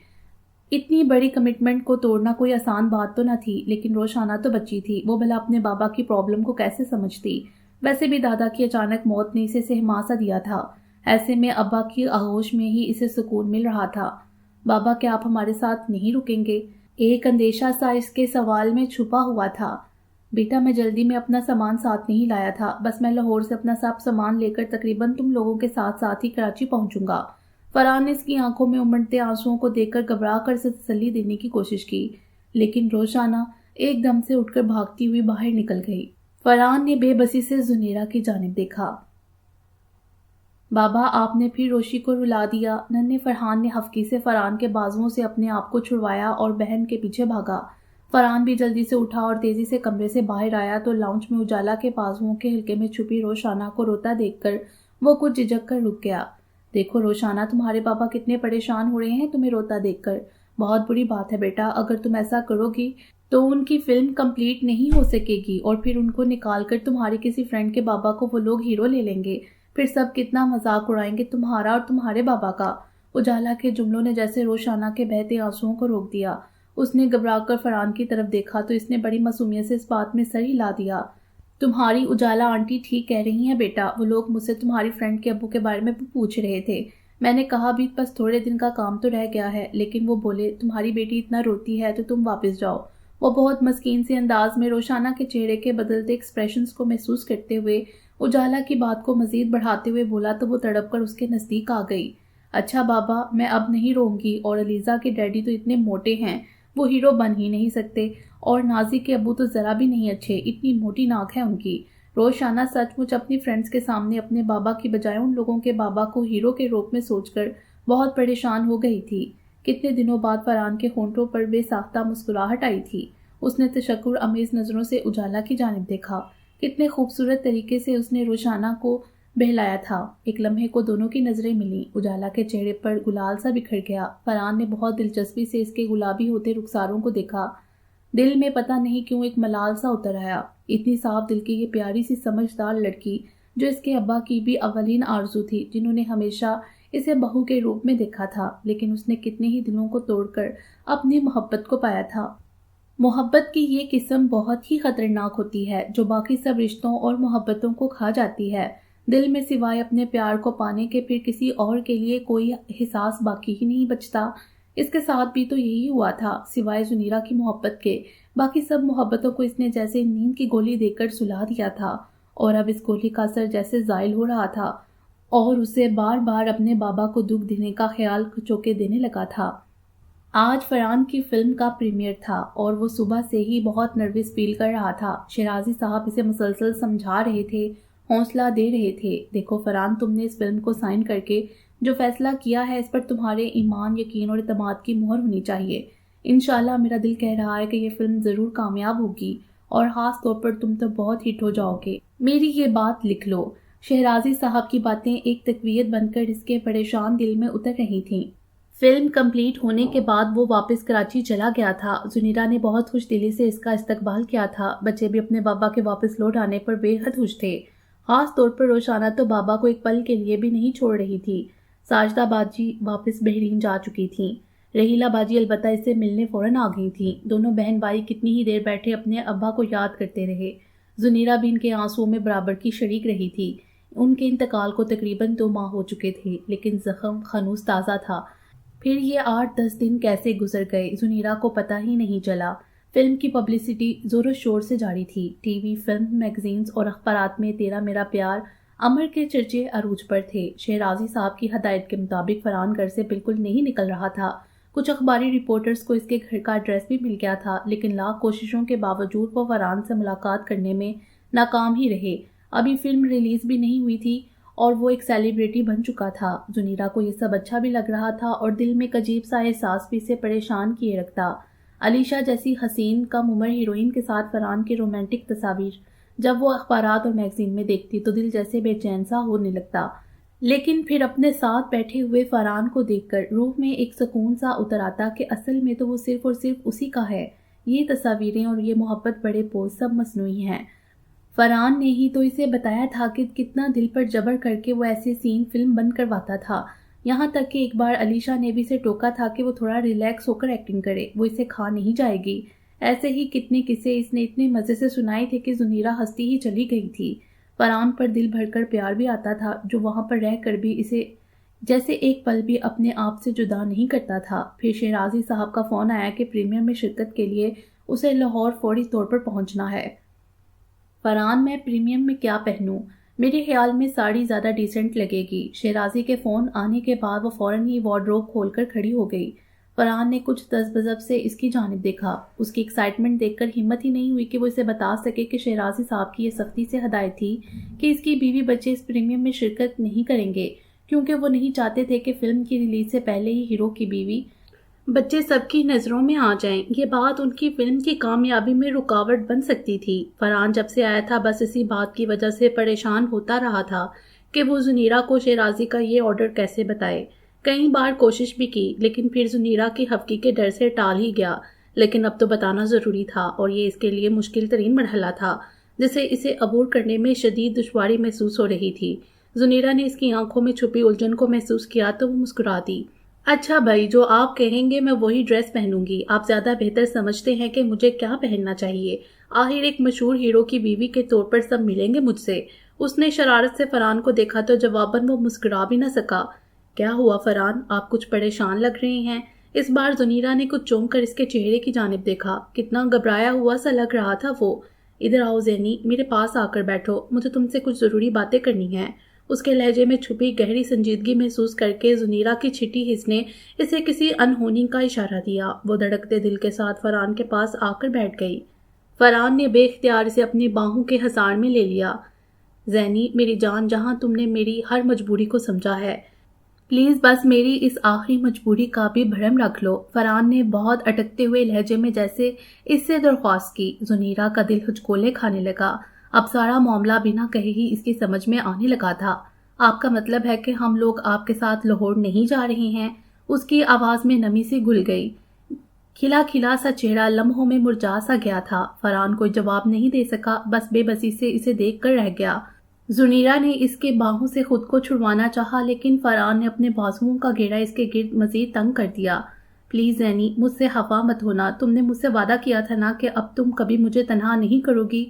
Speaker 1: اتنی بڑی کمٹمنٹ کو توڑنا کوئی آسان بات تو نہ تھی، لیکن روشانہ تو بچی تھی، وہ بھلا اپنے بابا کی پرابلم کو کیسے سمجھتی؟ ویسے بھی دادا کی اچانک موت نے اسے سہما سا دیا تھا، ایسے میں ابا کی آغوش میں ہی اسے سکون مل رہا تھا۔ بابا کیا آپ ہمارے ساتھ نہیں رکیں گے؟ ایک اندیشہ سا اس کے سوال میں چھپا ہوا تھا۔ بیٹا میں جلدی میں اپنا سامان ساتھ نہیں لایا تھا، بس میں لاہور سے اپنا سب سامان لے کر تقریباً تم لوگوں کے ساتھ ساتھ ہی کراچی پہنچوں گا۔ فرحان نے اس کی آنکھوں میں امڑتے آنسوؤں کو دیکھ کر گھبرا کر اسے تسلی دینے کی کوشش کی، لیکن روشانہ ایک دم سے اٹھ کر بھاگتی ہوئی باہر نکل گئی۔ فرحان نے بے بسی سے زنیرہ کی جانب دیکھا۔ بابا آپ نے پھر روشی کو رلا دیا۔ ننھے فرحان نے ہفکی سے فرحان کے بازوؤں سے اپنے آپ کو چھڑوایا اور بہن کے پیچھے بھاگا۔ فرحان بھی جلدی سے اٹھا اور تیزی سے کمرے سے باہر آیا تو لاؤنج میں اجالا کے بازوؤں کے حلقے میں چھپی روشانہ کو روتا دیکھ کر وہ کچھ جھجک کر رک گیا۔ دیکھو روشانہ، تمہارے پاپا کتنے پریشان ہو رہے ہیں تمہیں روتا دیکھ کر۔ بہت بری بات ہے بیٹا، اگر تم ایسا کرو گی تو ان کی فلم کمپلیٹ نہیں ہو سکے گی، اور پھر ان کو نکال کر تمہاری کسی فرینڈ کے بابا کو وہ لوگ ہیرو لے لیں گے، پھر سب کتنا مذاق اڑائیں گے تمہارا اور تمہارے بابا کا۔ اجالا کے جملوں نے جیسے روشانہ کے بہتے آنسوؤں کو روک دیا۔ اس نے گھبرا کر فرحان کی طرف دیکھا تو اس نے بڑی معصومیت سے اس بات میں سر ہلا دیا۔ تمہاری اجالا آنٹی ٹھیک کہہ رہی ہیں بیٹا، وہ لوگ مجھ سے تمہاری فرینڈ کے ابو کے بارے میں پوچھ رہے تھے۔ میں نے کہا بھی بس تھوڑے دن کا کام تو رہ گیا ہے، لیکن وہ بولے تمہاری بیٹی اتنا روتی ہے تو تم واپس جاؤ۔ وہ بہت مسکین سے انداز میں روشانہ کے چہرے کے بدلتے ایکسپریشنز کو محسوس کرتے ہوئے اجالا کی بات کو مزید بڑھاتے ہوئے بولا تو وہ تڑپ کر اس کے نزدیک آ گئی۔ اچھا بابا، میں اب نہیں روؤں گی، اور علیزہ کے ڈیڈی تو اتنے موٹے ہیں، وہ ہیرو بن ہی نہیں سکتے، اور نازی کے ابو تو ذرا بھی نہیں اچھے، اتنی موٹی ناک ہے ان کی۔ روشانہ سچ مچ اپنی فرینڈز کے سامنے اپنے بابا کی بجائے ان لوگوں کے بابا کو ہیرو کے روپ میں سوچ کر بہت پریشان ہو گئی تھی۔ کتنے دنوں بعد فرحان کے ہونٹوں پر بے ساختہ مسکراہٹ آئی تھی۔ اس نے تشکر آمیز نظروں سے اجالا کی جانب دیکھا۔ کتنے خوبصورت طریقے سے اس نے روشانہ کو بہلایا تھا۔ ایک لمحے کو دونوں کی نظریں ملیں، اجالا کے چہرے پر گلال سا بکھر گیا۔ فرحان نے بہت دلچسپی سے اس کے گلابی ہوتے رخساروں کو دیکھا۔ دل میں پتہ نہیں کیوں ایک ملال سا اتر آیا۔ اتنی صاف دل کی یہ پیاری سی سمجھدار لڑکی جو اس کے ابا کی بھی اولین آرزو تھی، جنہوں نے ہمیشہ اسے بہو کے روپ میں دیکھا تھا، لیکن اس نے کتنے ہی دلوں کو توڑ کر اپنی محبت کو پایا تھا۔ محبت کی یہ قسم بہت ہی خطرناک ہوتی ہے جو باقی سب رشتوں اور محبتوں کو کھا جاتی ہے۔ دل میں سوائے اپنے پیار کو پانے کے پھر کسی اور کے لیے کوئی احساس باقی ہی نہیں بچتا۔ اس کے ساتھ بھی تو یہی ہوا تھا، سوائے زنیرہ کی محبت کے باقی سب محبتوں کو اس نے جیسے نیند کی گولی دے کر سلا دیا تھا، اور اب اس گولی کا اثر جیسے زائل ہو رہا تھا اور اسے بار بار اپنے بابا کو دکھ دینے کا خیال چوکے دینے لگا تھا۔ آج فرحان کی فلم کا پریمیئر تھا اور وہ صبح سے ہی بہت نروس فیل کر رہا تھا۔ شیرازی صاحب اسے مسلسل سمجھا رہے تھے، حوصلہ دے رہے تھے۔ دیکھو فرحان، تم نے اس فلم کو سائن کر کے جو فیصلہ کیا ہے اس پر تمہارے ایمان، یقین اور اعتماد کی مہر ہونی چاہیے۔ انشاءاللہ میرا دل کہہ رہا ہے کہ یہ فلم ضرور کامیاب ہوگی، اور خاص طور پر تم تو بہت ہٹ ہو جاؤ گے۔ میری یہ بات لکھ لو۔ شہرازی صاحب کی باتیں ایک تقویت بن کر اس کے پریشان دل میں اتر رہی تھیں۔ فلم کمپلیٹ ہونے کے بعد وہ واپس کراچی چلا گیا تھا۔ زنیرہ نے بہت خوش دلی سے اس کا استقبال کیا تھا۔ بچے بھی اپنے بابا کے واپس لوٹ آنے پر بے حد خوش تھے۔ خاص طور پر روشانہ تو بابا کو ایک پل کے لیے بھی نہیں چھوڑ رہی تھی۔ ساجدہ باجی واپس بحرین جا چکی تھیں۔ رحیلہ باجی البتہ اس سے ملنے فوراً آ گئی تھیں۔ دونوں بہن بھائی کتنی ہی دیر بیٹھے اپنے ابا کو یاد کرتے رہے۔ زنیرہ بھی ان کے آنسوؤں میں برابر کی شریک رہی تھی۔ ان کے انتقال کو تقریباً 2 ماہ ہو چکے تھے، لیکن زخم خنوس تازہ تھا۔ پھر یہ 8-10 دن کیسے گزر گئے زنیرہ کو پتہ ہی نہیں چلا۔ فلم کی پبلسٹی زور و شور سے جاری تھی۔ ٹی وی، فلم، میگزینز اور اخبارات میں تیرا میرا پیار امر کے چرچے عروج پر تھے۔ شہرازی صاحب کی ہدایت کے مطابق فرحان گھر سے بالکل نہیں نکل رہا تھا۔ کچھ اخباری رپورٹرز کو اس کے گھر کا ایڈریس بھی مل گیا تھا، لیکن لاکھ کوششوں کے باوجود وہ فرحان سے ملاقات کرنے میں ناکام ہی رہے۔ ابھی فلم ریلیز بھی نہیں ہوئی تھی اور وہ ایک سیلیبریٹی بن چکا تھا۔ زنیرہ کو یہ سب اچھا بھی لگ رہا تھا اور دل میں ایک عجیب سا احساس بھی اسے پریشان کیے رکھتا۔ علیشہ جیسی حسین کم عمر ہیروئن کے ساتھ فرحان کی رومانٹک تصاویر جب وہ اخبارات اور میگزین میں دیکھتی تو دل جیسے بے چین سا ہونے لگتا، لیکن پھر اپنے ساتھ بیٹھے ہوئے فرحان کو دیکھ کر روح میں ایک سکون سا اتر آتا کہ اصل میں تو وہ صرف اور صرف اسی کا ہے۔ یہ تصاویریں اور یہ محبت بڑے پوز سب مصنوعی ہیں۔ فرحان نے ہی تو اسے بتایا تھا کہ کتنا دل پر جبر کر کے وہ ایسے سین فلم بند کرواتا تھا، یہاں تک کہ ایک بار علیشا نے بھی اسے ٹوکا تھا کہ وہ تھوڑا ریلیکس ہو کر ایکٹنگ کرے، وہ اسے کھا نہیں جائے گی۔ ایسے ہی کتنے قصے اس نے اتنے مزے سے سنائے تھے کہ زنیرہ ہنستی ہی چلی گئی تھی۔ فرحان پر دل بھر کر پیار بھی آتا تھا، جو وہاں پر رہ کر بھی اسے جیسے ایک پل بھی اپنے آپ سے جدا نہیں کرتا تھا۔ پھر شہرازی صاحب کا فون آیا کہ پریمیئر میں شرکت کے لیے اسے لاہور فوری طور پر پہنچنا ہے۔ فرحان، میں پریمیم میں کیا پہنوں؟ میرے خیال میں ساڑی زیادہ ڈیسنٹ لگے گی۔ شہرازی کے فون آنے کے بعد وہ فوراً ہی وارڈروب کھول کر کھڑی ہو گئی۔ فرحان نے کچھ تذبذب سے اس کی جانب دیکھا۔ اس کی ایکسائٹمنٹ دیکھ کر ہمت ہی نہیں ہوئی کہ وہ اسے بتا سکے کہ شہرازی صاحب کی یہ سختی سے ہدایت تھی کہ اس کی بیوی بچے اس پریمیم میں شرکت نہیں کریں گے، کیونکہ وہ نہیں چاہتے تھے کہ فلم کی ریلیز سے پہلے ہی ہیرو کی بیوی بچے سب کی نظروں میں آ جائیں۔ یہ بات ان کی فلم کی کامیابی میں رکاوٹ بن سکتی تھی۔ فرحان جب سے آیا تھا بس اسی بات کی وجہ سے پریشان ہوتا رہا تھا کہ وہ زنیرہ کو شہرازی کا یہ آرڈر کیسے بتائے۔ کئی بار کوشش بھی کی، لیکن پھر زنیرہ کی خفگی کے ڈر سے ٹال ہی گیا۔ لیکن اب تو بتانا ضروری تھا، اور یہ اس کے لیے مشکل ترین مرحلہ تھا جسے اسے عبور کرنے میں شدید دشواری محسوس ہو رہی تھی۔ زنیرہ نے اس کی آنکھوں میں چھپی الجھن کو محسوس کیا تو وہ مسکرا دی۔ اچھا بھائی، جو آپ کہیں گے میں وہی ڈریس پہنوں گی۔ آپ زیادہ بہتر سمجھتے ہیں کہ مجھے کیا پہننا چاہیے۔ آخر ایک مشہور ہیرو کی بیوی کے طور پر سب ملیں گے مجھ سے۔ اس نے شرارت سے فرحان کو دیکھا تو جواباً وہ مسکرا بھی نہ سکا۔ کیا ہوا فرحان، آپ کچھ پریشان لگ رہے ہیں؟ اس بار زنیرہ نے کچھ چونک کر اس کے چہرے کی جانب دیکھا۔ کتنا گھبرایا ہوا سا لگ رہا تھا وہ۔ ادھر آؤ زینی، میرے پاس آ کر بیٹھو، مجھے تم سے کچھ ضروری باتیں کرنی ہیں۔ اس کے لہجے میں چھپی گہری سنجیدگی محسوس کر کے زنیرہ کی چھٹی حس نے اسے کسی انہونی کا اشارہ دیا۔ وہ دھڑکتے دل کے ساتھ فرحان کے پاس آ کر بیٹھ گئی۔ فرحان نے بے اختیار اسے اپنی باہوں کے حصار میں لے لیا۔ زینی میری جان، جہاں تم نے میری ہر مجبوری کو سمجھا ہے، پلیز بس میری اس آخری مجبوری کا بھی بھرم رکھ لو۔ فرحان نے بہت اٹکتے ہوئے لہجے میں جیسے اس سے درخواست کی۔ زنیرہ کا دل ہچکولے کھانے لگا۔ اب سارا معاملہ بنا کہے ہی اس کی سمجھ میں آنے لگا تھا۔ آپ کا مطلب ہے کہ ہم لوگ آپ کے ساتھ لاہور نہیں جا رہے ہیں؟ اس کی آواز میں نمی سی گھل گئی۔ کھلا کھلا سا چہرہ لمحوں میں مرجھا سا گیا تھا۔ فرحان کوئی جواب نہیں دے سکا، بس بے بسی سے اسے دیکھ کر رہ گیا۔ زنیرہ نے اس کے باہوں سے خود کو چھڑوانا چاہا، لیکن فرحان نے اپنے بازوؤں کا گھیرا اس کے گرد مزید تنگ کر دیا۔ پلیز زینی، مجھ سے خفا مت ہونا۔ تم نے مجھ سے وعدہ کیا تھا نا کہ اب تم کبھی مجھے تنہا نہیں کرو گی،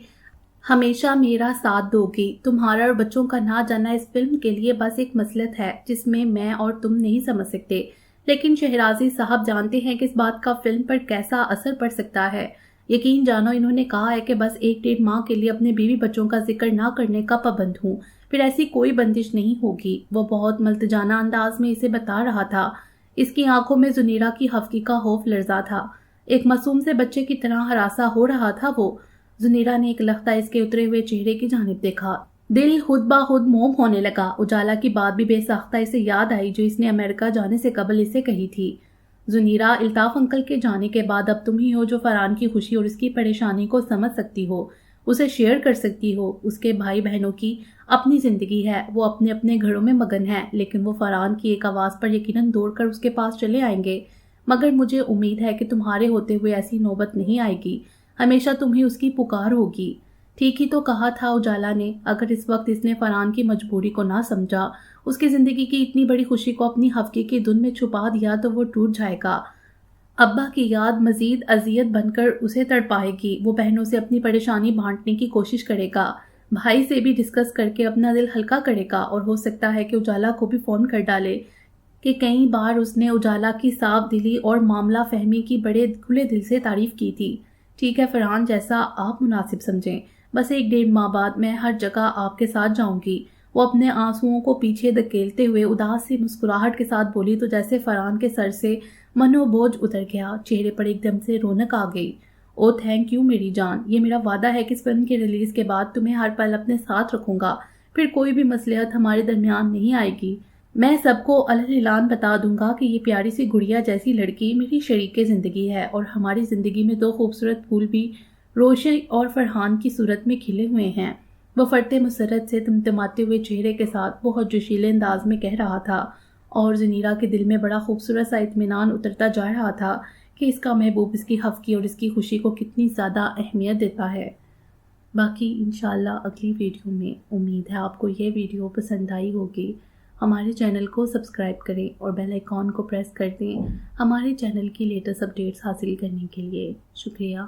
Speaker 1: ہمیشہ میرا ساتھ دو گی۔ تمہارا اور بچوں کا نہ جانا اس فلم کے لیے بس ایک مصلحت ہے جس میں اور تم نہیں سمجھ سکتے، لیکن شہرازی صاحب جانتے ہیں کہ اس بات کا فلم پر کیسا اثر پڑ سکتا ہے۔ یقین جانو، انہوں نے کہا ہے کہ بس 1-1.5 ماہ کے لیے اپنے بیوی بچوں کا ذکر نہ کرنے کا پابند ہوں، پھر ایسی کوئی بندش نہیں ہوگی۔ وہ بہت ملتجانہ انداز میں اسے بتا رہا تھا۔ اس کی آنکھوں میں زنیرہ کی خفگی کا خوف لرزا تھا۔ ایک معصوم سے بچے کی طرح ہراساں ہو رہا تھا وہ۔ زنیرہ نے ایک لخت اس کے اترے ہوئے چہرے کی جانب دیکھا۔ دل خود بخود موم ہونے لگا۔ اجالا کی بات بھی بے ساختہ اسے یاد آئی جو اس نے امریکہ جانے سے قبل اسے کہی تھی۔ زنیرہ، الطاف انکل کے جانے کے بعد اب تم ہی ہو جو فرحان کی خوشی اور اس کی پریشانی کو سمجھ سکتی ہو، اسے شیئر کر سکتی ہو۔ اس کے بھائی بہنوں کی اپنی زندگی ہے، وہ اپنے اپنے گھروں میں مگن ہیں، لیکن وہ فرحان کی ایک آواز پر یقیناً دوڑ کر اس کے پاس چلے آئیں گے۔ مگر مجھے امید ہے کہ تمہارے ہوتے ہوئے ایسی نوبت نہیں آئے گی، ہمیشہ تمہیں اس کی پکار ہوگی۔ ٹھیک ہی تو کہا تھا اجالا نے۔ اگر اس وقت اس نے فرحان کی مجبوری کو نہ سمجھا، اس کی زندگی کی اتنی بڑی خوشی کو اپنی خفگی کی دھن میں چھپا دیا تو وہ ٹوٹ جائے گا۔ ابا کی یاد مزید اذیت بن کر اسے تڑپائے گی۔ وہ بہنوں سے اپنی پریشانی بانٹنے کی کوشش کرے گا، بھائی سے بھی ڈسکس کر کے اپنا دل ہلکا کرے گا، اور ہو سکتا ہے کہ اجالا کو بھی فون کر ڈالے کہ کئی بار اس نے اجالا کی صاف دلی اور معاملہ فہمی کی بڑے کھلے دل سے تعریف کی تھی۔ ٹھیک ہے فرحان، جیسا آپ مناسب سمجھیں، بس 1-1.5 ماہ بعد میں ہر جگہ آپ کے ساتھ جاؤں گی۔ وہ اپنے آنسوؤں کو پیچھے دھکیلتے ہوئے اداس سی مسکراہٹ کے ساتھ بولی تو جیسے فرحان کے سر سے منو بوجھ اتر گیا، چہرے پر ایک دم سے رونق آ گئی۔ او تھینک یو میری جان، یہ میرا وعدہ ہے کہ اس فلم کے ریلیز کے بعد تمہیں ہر پل اپنے ساتھ رکھوں گا، پھر کوئی بھی مصلحت ہمارے درمیان نہیں آئے گی۔ میں سب کو اعلان بتا دوں گا کہ یہ پیاری سی گڑیا جیسی لڑکی میری شریک زندگی ہے، اور ہماری زندگی میں 2 خوبصورت پھول بھی روشن اور فرحان کی صورت میں کھلے ہوئے ہیں۔ وہ فرتے مسرت سے تمتماتے ہوئے چہرے کے ساتھ بہت جوشیلے انداز میں کہہ رہا تھا، اور زنیرہ کے دل میں بڑا خوبصورت سا اطمینان اترتا جا رہا تھا کہ اس کا محبوب اس کی حفقی اور اس کی خوشی کو کتنی زیادہ اہمیت دیتا ہے۔ باقی انشاءاللہ اگلی ویڈیو میں امید ہے آپ کو یہ ویڈیو پسند آئی ہوگی۔ ہمارے چینل کو سبسکرائب کریں اور بیل آئیکن کو پریس کر دیں ہمارے چینل کی لیٹسٹ اپڈیٹس حاصل کرنے کے لیے۔ شکریہ۔